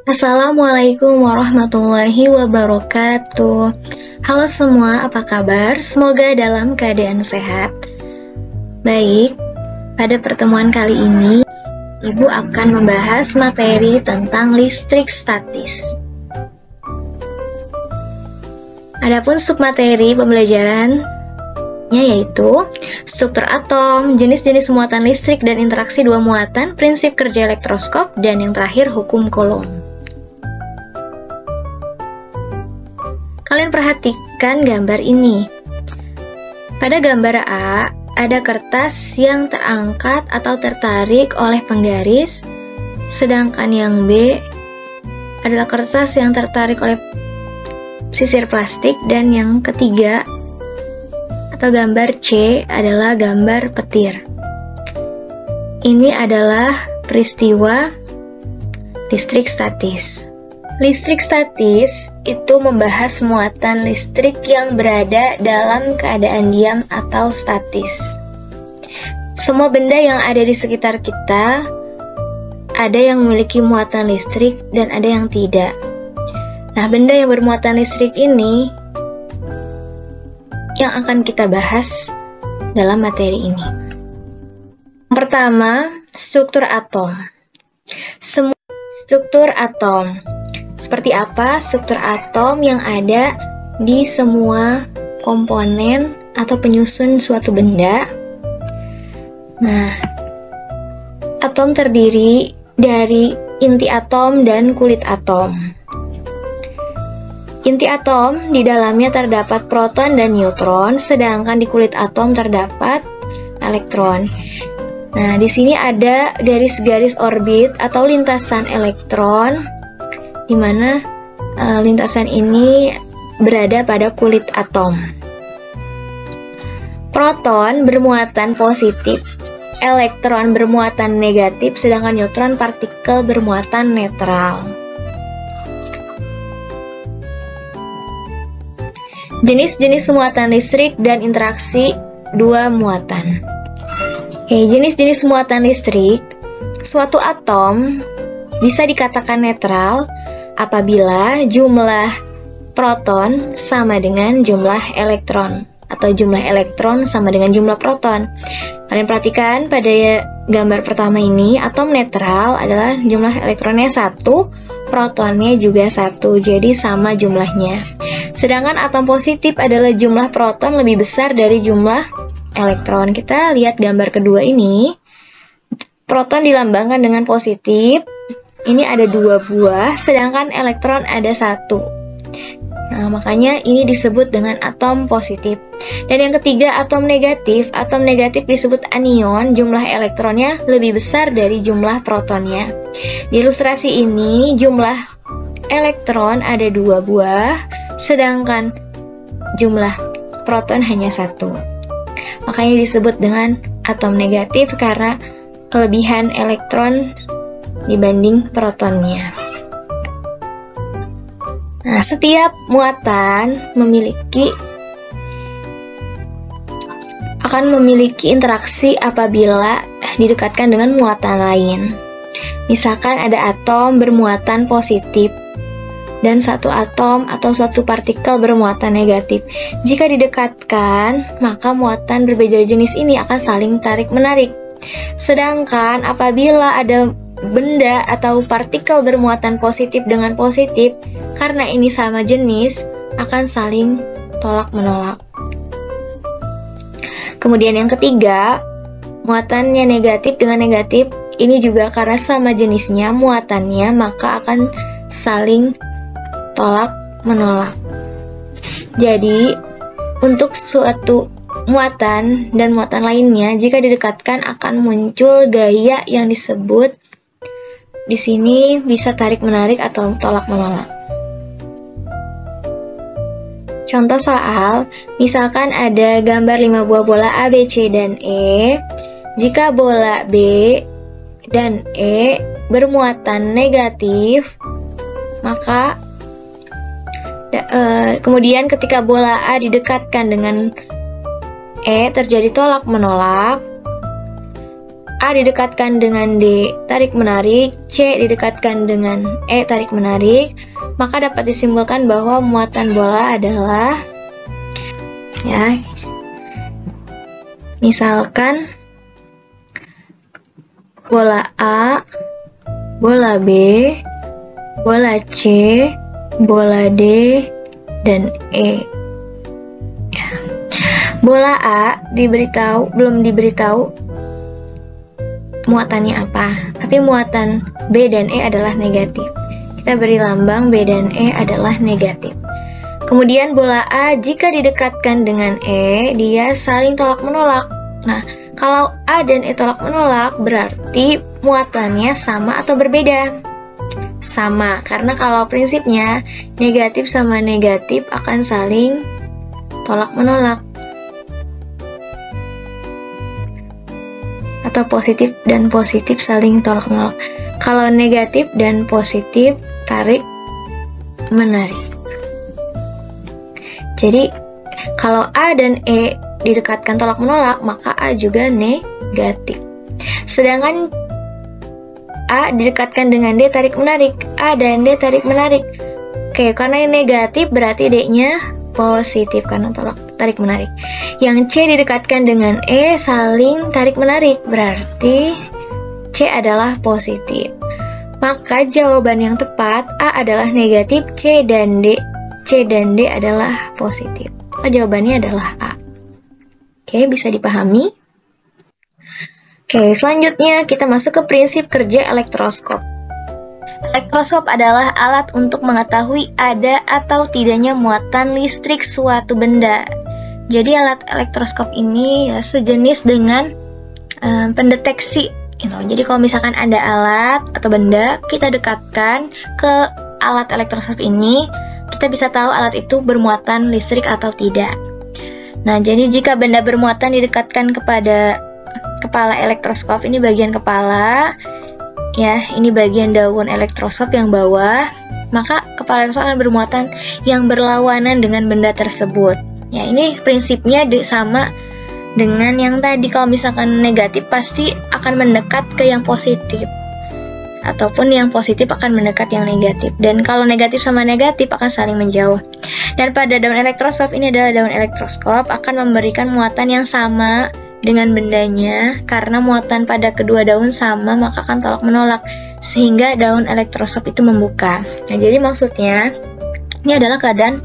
Assalamualaikum warahmatullahi wabarakatuh. Halo semua, apa kabar? Semoga dalam keadaan sehat. Baik, pada pertemuan kali ini, Ibu akan membahas materi tentang listrik statis. Adapun submateri pembelajarannya yaitu struktur atom, jenis-jenis muatan listrik dan interaksi dua muatan, prinsip kerja elektroskop, dan yang terakhir hukum Coulomb. Kalian perhatikan gambar ini. Pada gambar A, ada kertas yang terangkat atau tertarik oleh penggaris, sedangkan yang B adalah kertas yang tertarik oleh sisir plastik, dan yang ketiga atau gambar C adalah gambar petir. Ini adalah peristiwa listrik statis. Listrik statis itu membahas muatan listrik yang berada dalam keadaan diam atau statis. Semua benda yang ada di sekitar kita, ada yang memiliki muatan listrik dan ada yang tidak. Nah, benda yang bermuatan listrik ini yang akan kita bahas dalam materi ini. Yang pertama, struktur atom. Struktur atom. Seperti apa struktur atom yang ada di semua komponen atau penyusun suatu benda? Nah, atom terdiri dari inti atom dan kulit atom. Inti atom di dalamnya terdapat proton dan neutron, sedangkan di kulit atom terdapat elektron. Nah, di sini ada garis-garis orbit atau lintasan elektron, di mana lintasan ini berada pada kulit atom. Proton bermuatan positif, elektron bermuatan negatif, sedangkan neutron partikel bermuatan netral. Jenis-jenis muatan listrik dan interaksi dua muatan. Jenis-jenis muatan listrik, suatu atom bisa dikatakan netral apabila jumlah proton sama dengan jumlah elektron atau jumlah elektron sama dengan jumlah proton. Kalian perhatikan pada gambar pertama ini, atom netral adalah jumlah elektronnya 1, protonnya juga 1, jadi sama jumlahnya. Sedangkan atom positif adalah jumlah proton lebih besar dari jumlah elektron. Kita lihat gambar kedua ini. Proton dilambangkan dengan positif. Ini ada 2 buah, sedangkan elektron ada 1. Nah, makanya ini disebut dengan atom positif. Dan yang ketiga, atom negatif. Atom negatif disebut anion, jumlah elektronnya lebih besar dari jumlah protonnya. Di ilustrasi ini, jumlah elektron ada 2 buah, sedangkan jumlah proton hanya 1. Makanya disebut dengan atom negatif karena kelebihan elektron dibanding protonnya. Nah, setiap muatan akan memiliki interaksi apabila didekatkan dengan muatan lain. Misalkan ada atom bermuatan positif dan satu atom atau suatu partikel bermuatan negatif. Jika didekatkan, maka muatan berbeda jenis ini akan saling tarik-menarik. Sedangkan apabila ada benda atau partikel bermuatan positif dengan positif, karena ini sama jenis, akan saling tolak-menolak. Kemudian yang ketiga, muatannya negatif dengan negatif, ini juga karena sama jenisnya muatannya, maka akan saling tolak-menolak. Jadi, untuk suatu muatan dan muatan lainnya, jika didekatkan akan muncul gaya yang disebut di sini bisa tarik-menarik atau tolak-menolak. Contoh soal, misalkan ada gambar 5 buah bola A, B, C, dan E. Jika bola B dan E bermuatan negatif, maka kemudian ketika bola A didekatkan dengan E terjadi tolak-menolak, A didekatkan dengan D tarik menarik, C didekatkan dengan E tarik menarik, maka dapat disimpulkan bahwa muatan bola adalah, ya, misalkan bola A, bola B, bola C, bola D, dan E. Ya. Bola A belum diberitahu muatannya apa, tapi muatan B dan E adalah negatif. Kita beri lambang B dan E adalah negatif. Kemudian bola A jika didekatkan dengan E, dia saling tolak menolak. Nah, kalau A dan E tolak menolak, berarti muatannya sama atau berbeda? Sama, karena kalau prinsipnya negatif sama negatif akan saling tolak menolak. Atau positif dan positif saling tolak menolak. Kalau negatif dan positif tarik menarik. Jadi kalau A dan E didekatkan tolak menolak, maka A juga negatif. Sedangkan A didekatkan dengan D tarik menarik, A dan D tarik menarik. Oke, karena ini negatif berarti D-nya positif karena tarik menarik. Yang C didekatkan dengan E saling tarik menarik, berarti C adalah positif. Maka jawaban yang tepat A adalah negatif, C dan D adalah positif. Maka jawabannya adalah A. Oke, bisa dipahami? Oke, selanjutnya kita masuk ke prinsip kerja elektroskop. Elektroskop adalah alat untuk mengetahui ada atau tidaknya muatan listrik suatu benda. Jadi alat elektroskop ini sejenis dengan pendeteksi. Jadi kalau misalkan ada alat atau benda, kita dekatkan ke alat elektroskop ini, kita bisa tahu alat itu bermuatan listrik atau tidak. Nah, jadi jika benda bermuatan didekatkan kepada kepala elektroskop, ini bagian kepala, ya, ini bagian daun elektroskop yang bawah, maka kepala elektroskop akan bermuatan yang berlawanan dengan benda tersebut. Ya, ini prinsipnya sama dengan yang tadi. Kalau misalkan negatif pasti akan mendekat ke yang positif, ataupun yang positif akan mendekat yang negatif. Dan kalau negatif sama negatif akan saling menjauh. Dan pada daun elektroskop, ini adalah daun elektroskop, akan memberikan muatan yang sama dengan bendanya. Karena muatan pada kedua daun sama, maka akan tolak menolak, sehingga daun elektroskop itu membuka. Nah, jadi maksudnya ini adalah keadaan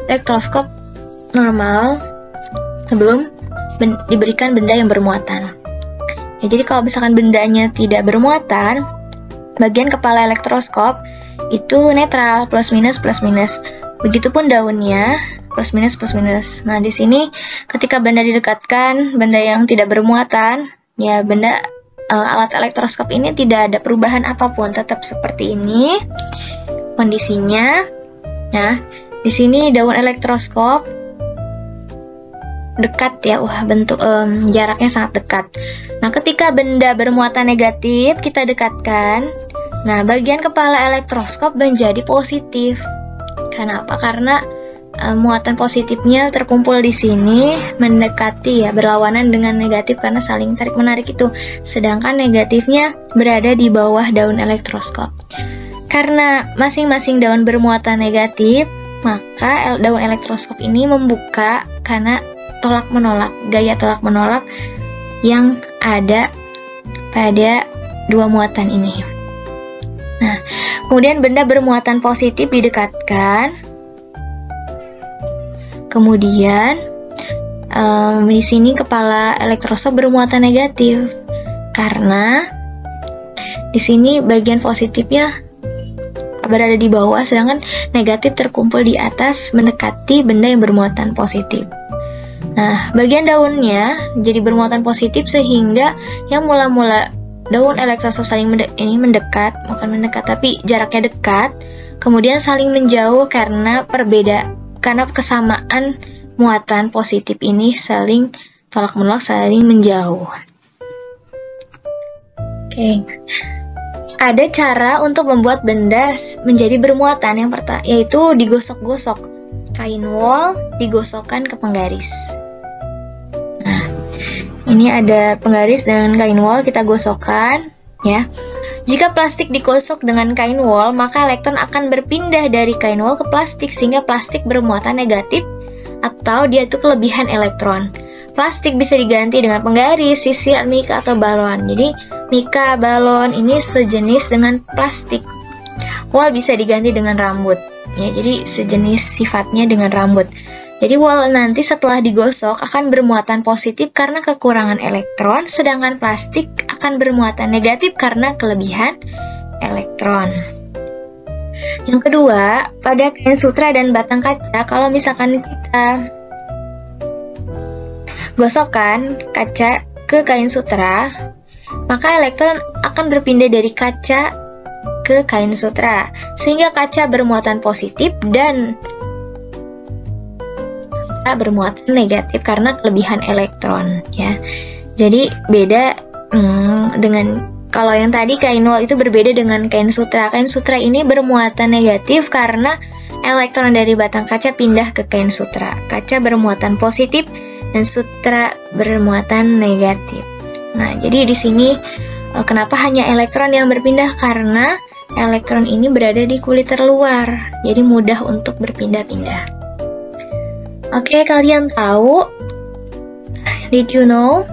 elektroskop normal sebelum diberikan benda yang bermuatan. Ya, jadi kalau misalkan bendanya tidak bermuatan, bagian kepala elektroskop itu netral, plus minus plus minus. Begitupun daunnya, plus minus plus minus. Nah, di sini ketika benda didekatkan, benda yang tidak bermuatan, ya alat elektroskop ini tidak ada perubahan apapun, tetap seperti ini kondisinya. Nah, di sini daun elektroskop dekat, ya, bentuk jaraknya sangat dekat. Nah, ketika benda bermuatan negatif kita dekatkan, nah, bagian kepala elektroskop menjadi positif. Kenapa? Karena muatan positifnya terkumpul di sini, mendekati, ya, berlawanan dengan negatif karena saling tarik menarik itu. Sedangkan negatifnya berada di bawah daun elektroskop. Karena masing-masing daun bermuatan negatif, maka daun elektroskop ini membuka karena tolak menolak, gaya tolak menolak yang ada pada dua muatan ini. Nah, kemudian benda bermuatan positif didekatkan. Kemudian di sini kepala elektroskop bermuatan negatif karena di sini bagian positifnya berada di bawah, sedangkan negatif terkumpul di atas mendekati benda yang bermuatan positif. Nah, bagian daunnya jadi bermuatan positif sehingga yang mula-mula daun elektroskop saling mendekat, bukan mendekat tapi jaraknya dekat, kemudian saling menjauh karena kesamaan muatan positif ini saling tolak menolak, saling menjauh. Oke. Ada cara untuk membuat benda menjadi bermuatan, yang pertama yaitu digosok-gosok. Kain wol digosokkan ke penggaris. Nah, Ini ada penggaris dengan kain wol, kita gosokkan ya. Jika plastik digosok dengan kain wol, maka elektron akan berpindah dari kain wol ke plastik sehingga plastik bermuatan negatif atau dia itu kelebihan elektron. Plastik bisa diganti dengan penggaris, sisir, mika atau balon. Jadi mika, balon ini sejenis dengan plastik. Wol bisa diganti dengan rambut. Ya, jadi sejenis sifatnya dengan rambut. Jadi wol nanti setelah digosok akan bermuatan positif karena kekurangan elektron, sedangkan plastik akan bermuatan negatif karena kelebihan elektron. Yang kedua, pada kain sutra dan batang kaca, kalau misalkan kita gosokkan kaca ke kain sutra, maka elektron akan berpindah dari kaca ke kain sutra, sehingga kaca bermuatan positif dan bermuatan negatif karena kelebihan elektron ya. Jadi beda dengan kalau yang tadi kain wol itu berbeda dengan kain sutra. Kain sutra ini bermuatan negatif karena elektron dari batang kaca pindah ke kain sutra. Kaca bermuatan positif dan sutra bermuatan negatif. Nah, jadi di sini kenapa hanya elektron yang berpindah? Karena elektron ini berada di kulit terluar, jadi mudah untuk berpindah-pindah. Oke, kalian tahu? Did you know?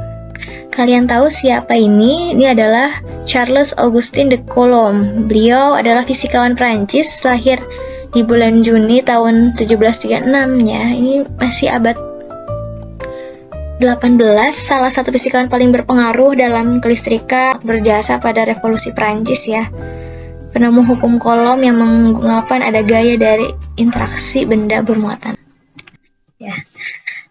Kalian tahu siapa ini? Ini adalah Charles Augustin de Coulomb. Beliau adalah fisikawan Prancis, lahir di bulan Juni tahun 1736 ya. Ini masih abad 18, salah satu fisikawan paling berpengaruh dalam kelistrikan, berjasa pada revolusi Prancis ya. Penemu hukum Coulomb yang mengungkapkan ada gaya dari interaksi benda bermuatan. Ya.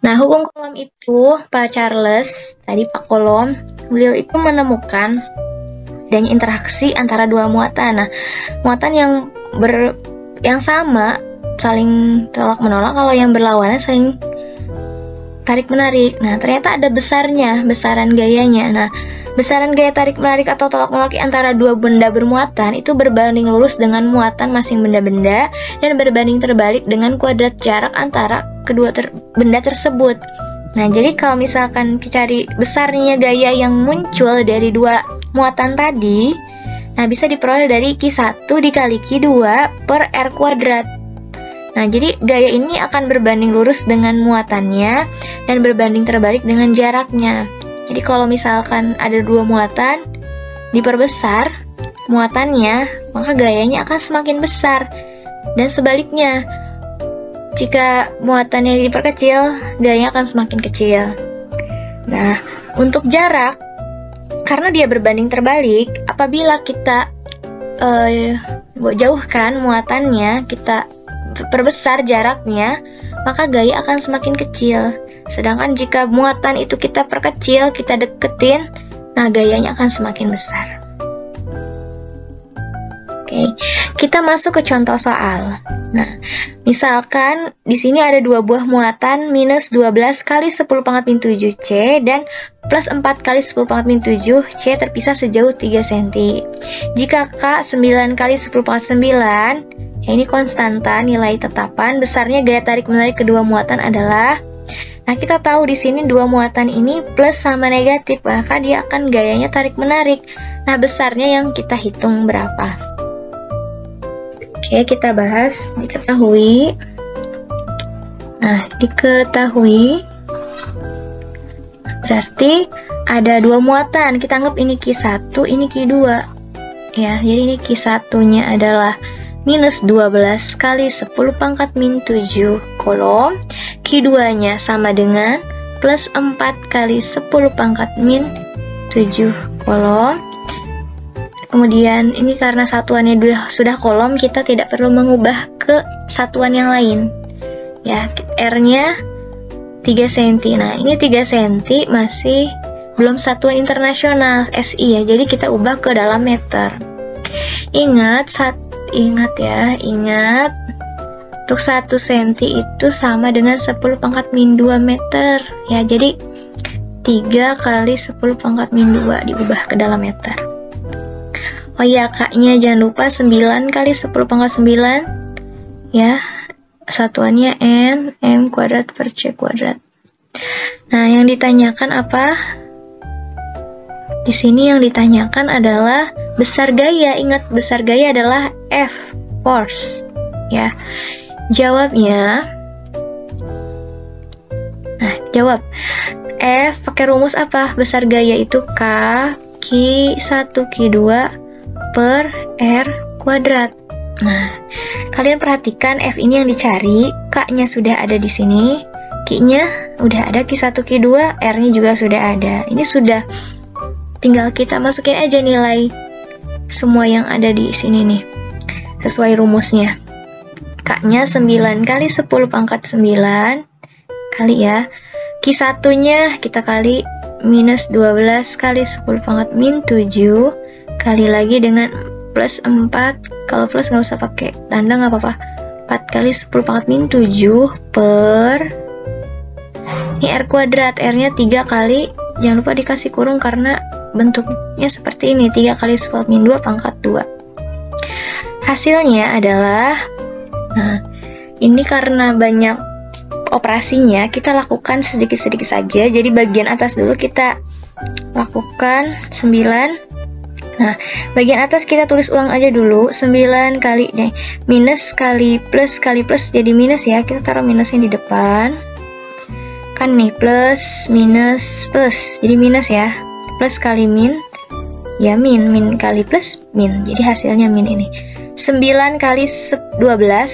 Nah, hukum Coulomb itu, Pak Charles, tadi Pak Coulomb, beliau itu menemukan adanya interaksi antara dua muatan. Nah, muatan yang sama saling tolak menolak, kalau yang berlawanan saling tarik menarik. Nah, ternyata ada besaran gayanya. Nah, besaran gaya tarik menarik atau tolak menolak antara dua benda bermuatan itu berbanding lurus dengan muatan masing benda-benda dan berbanding terbalik dengan kuadrat jarak antara kedua benda tersebut. Nah, jadi kalau misalkan kita cari besarnya gaya yang muncul dari dua muatan tadi, nah bisa diperoleh dari Q1 dikali Q2 per R kuadrat. Nah, jadi gaya ini akan berbanding lurus dengan muatannya dan berbanding terbalik dengan jaraknya. Jadi kalau misalkan ada dua muatan diperbesar muatannya, maka gayanya akan semakin besar. Dan sebaliknya, jika muatannya diperkecil, gayanya akan semakin kecil. Nah, untuk jarak, karena dia berbanding terbalik, apabila kita jauhkan muatannya, kita perbesar jaraknya, maka gaya akan semakin kecil. Sedangkan jika muatan itu kita perkecil, kita deketin, nah gayanya akan semakin besar. Oke, kita masuk ke contoh soal. Nah, misalkan di sini ada dua buah muatan minus 12 kali 10 pangkat min 7C dan plus 4 kali 10 pangkat min 7C terpisah sejauh 3 cm. Jika K 9 kali 10 pangkat 9, ya ini konstanta nilai tetapan, besarnya gaya tarik menarik kedua muatan adalah. Nah, kita tahu di sini dua muatan ini plus sama negatif, maka dia akan gayanya tarik menarik. Nah, besarnya yang kita hitung berapa? Oke, kita bahas. Diketahui. Nah, diketahui berarti ada dua muatan. Kita anggap ini Q1, ini Q2. Ya, jadi ini Q1-nya adalah minus 12 kali 10 pangkat min 7 Coulomb. Q2-nya sama dengan plus 4 kali 10 pangkat min 7 Coulomb. Kemudian ini karena satuannya sudah Coulomb, kita tidak perlu mengubah ke satuan yang lain. Ya, R-nya 3 cm. Nah, ini 3 cm masih belum satuan internasional SI ya. Jadi kita ubah ke dalam meter. Ingat untuk 1 cm itu sama dengan 10 pangkat min 2 meter. Ya, jadi 3 kali 10 pangkat min 2 diubah ke dalam meter. Oh ya, K-nya jangan lupa 9 kali 10 pangkat 9. Ya, satuannya M kuadrat per C kuadrat. Nah, yang ditanyakan apa? Di sini yang ditanyakan adalah besar gaya. Ingat, besar gaya adalah F, force. Ya. Jawabnya, nah, jawab. F pakai rumus apa? Besar gaya itu K, Q1, Q2 per R kuadrat. Nah, kalian perhatikan F ini yang dicari, K-nya sudah ada di sini, Q-nya udah ada, Q1, Q2, R-nya juga sudah ada. Ini sudah, tinggal kita masukin aja nilai semua yang ada di sini nih, sesuai rumusnya. K-nya 9 kali 10 pangkat 9 kali ya. Q1-nya kita kali minus 12 kali 10 pangkat min 7 kali lagi dengan plus 4. Kalau plus nggak usah pakai tanda, nggak apa-apa. 4 kali 10 pangkat min 7 per, ini R kuadrat, R-nya 3 kali, jangan lupa dikasih kurung karena bentuknya seperti ini, 3 kali 10 pangkat min 2 pangkat 2. Hasilnya adalah, nah, ini karena banyak operasinya, kita lakukan sedikit-sedikit saja. Jadi bagian atas dulu kita lakukan 9. Nah, bagian atas kita tulis ulang aja dulu. 9 kali nih, minus kali plus jadi minus ya. Kita taruh minusnya di depan. Kan nih, plus minus plus. Jadi minus ya. Plus kali min, ya min kali plus min. Jadi hasilnya min ini. 9 kali 12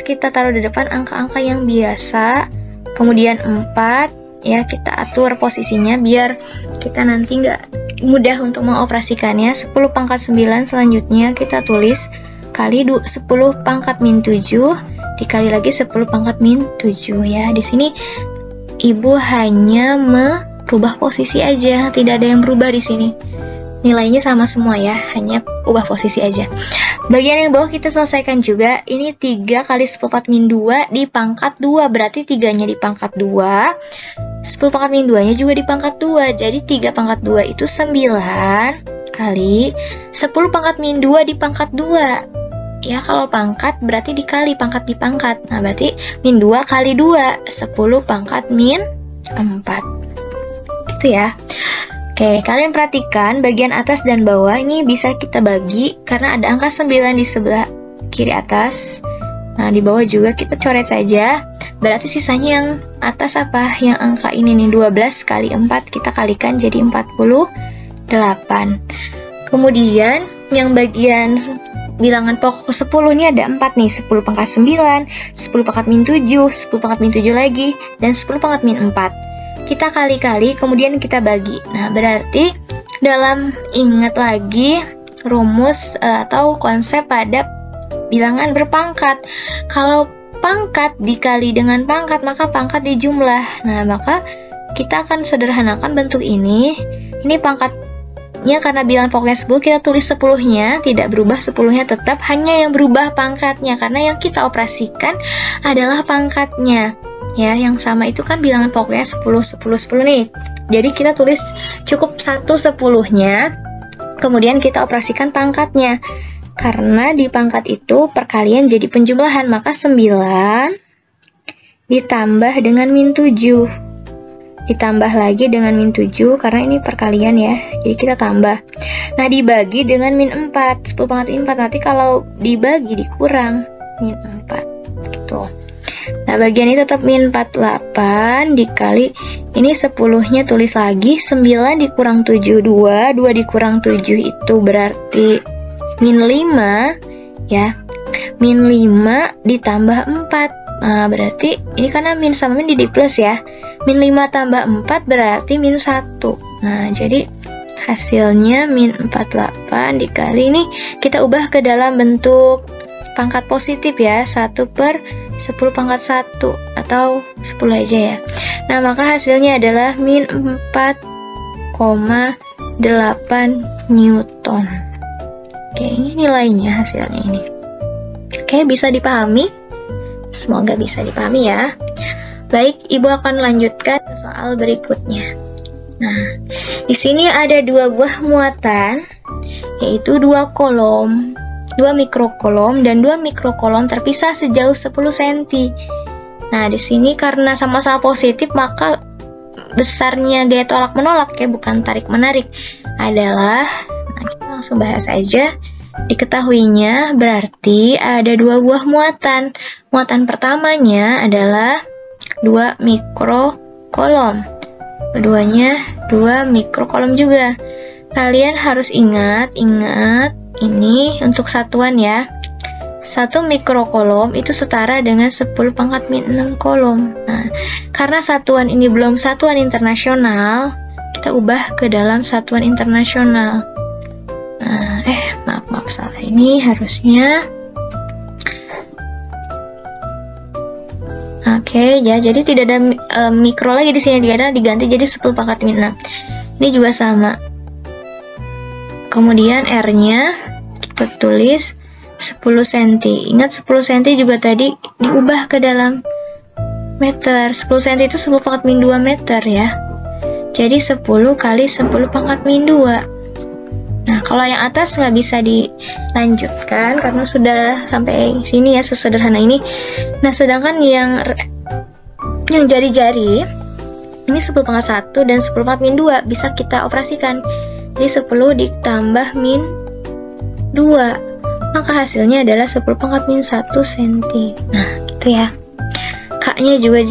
kita taruh di depan angka-angka yang biasa. Kemudian 4 ya, kita atur posisinya biar kita nanti nggak mudah untuk mengoperasikannya. 10 pangkat 9 selanjutnya kita tulis kali 10 pangkat min 7 dikali lagi 10 pangkat min 7 ya. Di sini Ibu hanya merubah posisi aja, tidak ada yang berubah di sini. Nilainya sama semua ya, hanya ubah posisi aja. Bagian yang bawah kita selesaikan juga. Ini 3 kali 10 pangkat min 2 di pangkat 2, berarti 3-nya di pangkat 2, 10 pangkat min 2-nya juga di pangkat 2. Jadi 3 pangkat 2 itu 9 kali 10 pangkat min 2 di pangkat 2. Ya, kalau pangkat berarti dikali, pangkat di pangkat. Nah, berarti min 2 kali 2, 10 pangkat min 4. Gitu ya. Oke, kalian perhatikan bagian atas dan bawah ini bisa kita bagi karena ada angka 9 di sebelah kiri atas. Nah, di bawah juga kita coret saja. Berarti sisanya yang atas apa? Yang angka ini nih, 12 kali 4 kita kalikan jadi 48. Kemudian yang bagian bilangan pokok 10 ini ada 4 nih, 10 pangkat 9, 10 pangkat min 7, 10 pangkat min 7 lagi, dan 10 pangkat min 4. Kita kali-kali, kemudian kita bagi. Nah, berarti dalam ingat lagi rumus atau konsep pada bilangan berpangkat. Kalau pangkat dikali dengan pangkat, maka pangkat dijumlah. Nah, maka kita akan sederhanakan bentuk ini. Ini pangkatnya karena bilangan pokoknya 10, kita tulis 10-nya, tidak berubah, 10-nya tetap, hanya yang berubah pangkatnya. Karena yang kita operasikan adalah pangkatnya. Ya, yang sama itu kan bilangan pokoknya 10, 10, 10 nih. Jadi kita tulis cukup 1 10-nya, kemudian kita operasikan pangkatnya. Karena di pangkat itu perkalian jadi penjumlahan, maka 9 ditambah dengan min 7. Ditambah lagi dengan min 7, karena ini perkalian ya, jadi kita tambah. Nah, dibagi dengan min 4, 10 pangkat min 4, nanti kalau dibagi dikurang min 4, gitu. Nah, bagian ini tetap min 48 dikali, ini 10-nya tulis lagi, 9 dikurang 7, 2 dikurang 7 itu berarti min 5, ya. Min 5 ditambah 4. Nah, berarti ini karena min sama min di plus ya. Min 5 tambah 4 berarti min 1. Nah, jadi hasilnya min 48 dikali, ini kita ubah ke dalam bentuk pangkat positif ya, 1/10 pangkat 1 atau 10 aja ya. Nah, maka hasilnya adalah min 4,8 Newton. Oke, ini nilainya hasilnya ini. Oke, bisa dipahami? Semoga bisa dipahami ya. Baik, Ibu akan lanjutkan soal berikutnya. Nah, di sini ada 2 buah muatan, yaitu 2 kolom, 2 mikrokolom dan 2 mikrokolom terpisah sejauh 10 cm. Nah, di sini karena sama-sama positif, maka besarnya gaya tolak menolak ya, bukan tarik menarik, adalah, nah kita langsung bahas aja. Diketahuinya berarti ada dua buah muatan. Muatan pertamanya adalah 2 mikrokolom. Keduanya 2 mikrokolom juga. Kalian harus ingat ini untuk satuan ya. 1 mikrokolom itu setara dengan 10 pangkat min 6 kolom. Nah, karena satuan ini belum satuan internasional, kita ubah ke dalam satuan internasional. Nah, maaf salah, ini harusnya. Oke, ya, jadi tidak ada mikro lagi di sini, diganti jadi 10 pangkat min 6. Ini juga sama. Kemudian R-nya kita tulis 10 cm. Ingat 10 cm juga tadi diubah ke dalam meter. 10 cm itu 10 pangkat min 2 meter ya. Jadi 10 kali 10 pangkat min 2. Nah, kalau yang atas nggak bisa dilanjutkan karena sudah sampai sini ya, sesederhana ini. Nah, sedangkan yang jari-jari ini 10 pangkat 1 dan 10 pangkat min 2 bisa kita operasikan. Jadi 10 ditambah min 2. Maka hasilnya adalah 10 pangkat min 1 cm. Nah, gitu ya. K-nya juga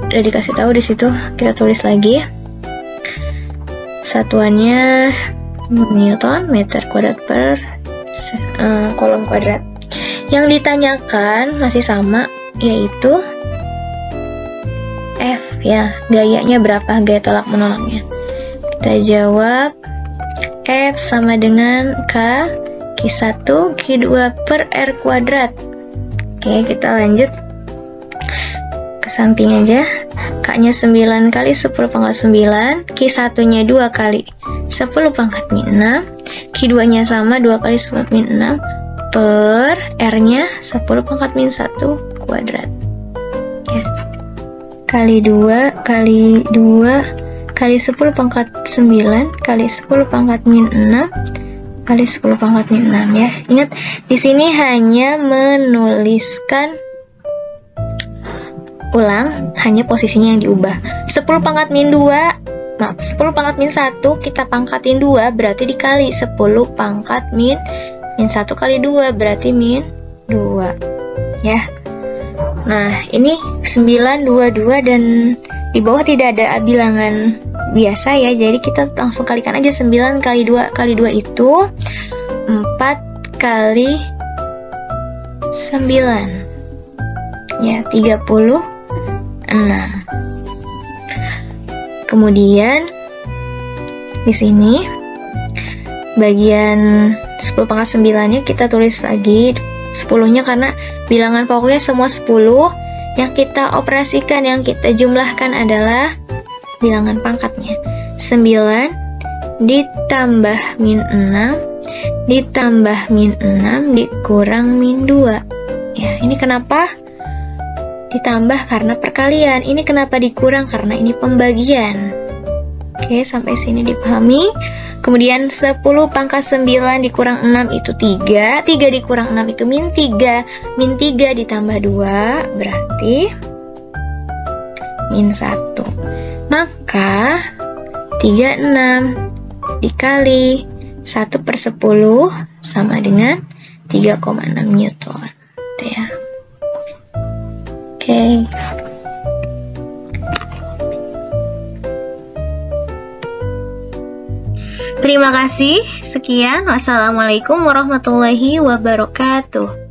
udah dikasih tahu di situ. Kita tulis lagi. Satuannya Newton meter kuadrat per kolom kuadrat. Yang ditanyakan masih sama, yaitu F ya. Gayanya berapa, gaya tolak menolaknya. Kita jawab F sama dengan Q1 Q2 per R kuadrat. Oke, kita lanjut ke samping aja. K-nya 9 kali 10 pangkat 9, Q1 nya 2 kali 10 pangkat min 6, Q2 nya sama 2 kali 10 pangkat min 6 per R nya 10 pangkat min 1 kuadrat ya. Kali 2 kali 2 kali 10 pangkat 9 kali 10 pangkat min 6 kali 10 pangkat min 6 ya. Ingat, di sini hanya menuliskan ulang, hanya posisinya yang diubah. 10 pangkat min 2, 10 pangkat min 1 kita pangkatin 2 berarti dikali 10 pangkat min 1 kali 2 berarti min 2 ya. Nah, ini 9, 2, 2 dan di bawah tidak ada bilangan biasa ya, jadi kita langsung kalikan aja. 9 kali 2 kali 2 itu 4 kali 9 ya, 36. Kemudian di sini bagian 10 pangkat 9 nya kita tulis lagi 10 nya karena bilangan pokoknya semua 10. Yang kita operasikan, yang kita jumlahkan adalah bilangan pangkatnya. 9 ditambah min 6 ditambah min 6 dikurang min 2 ya. Ini kenapa ditambah? Karena perkalian. Ini kenapa dikurang? Karena ini pembagian. Oke, sampai sini dipahami. Kemudian 10 pangkat 9 dikurang 6 itu 3. 3 dikurang 6 itu min 3. Min 3 ditambah 2 berarti min 1. Maka 36 dikali 1/10 sama dengan 3,6 Newton. Itu ya. Oke. Terima kasih. Sekian. Wassalamualaikum warahmatullahi wabarakatuh.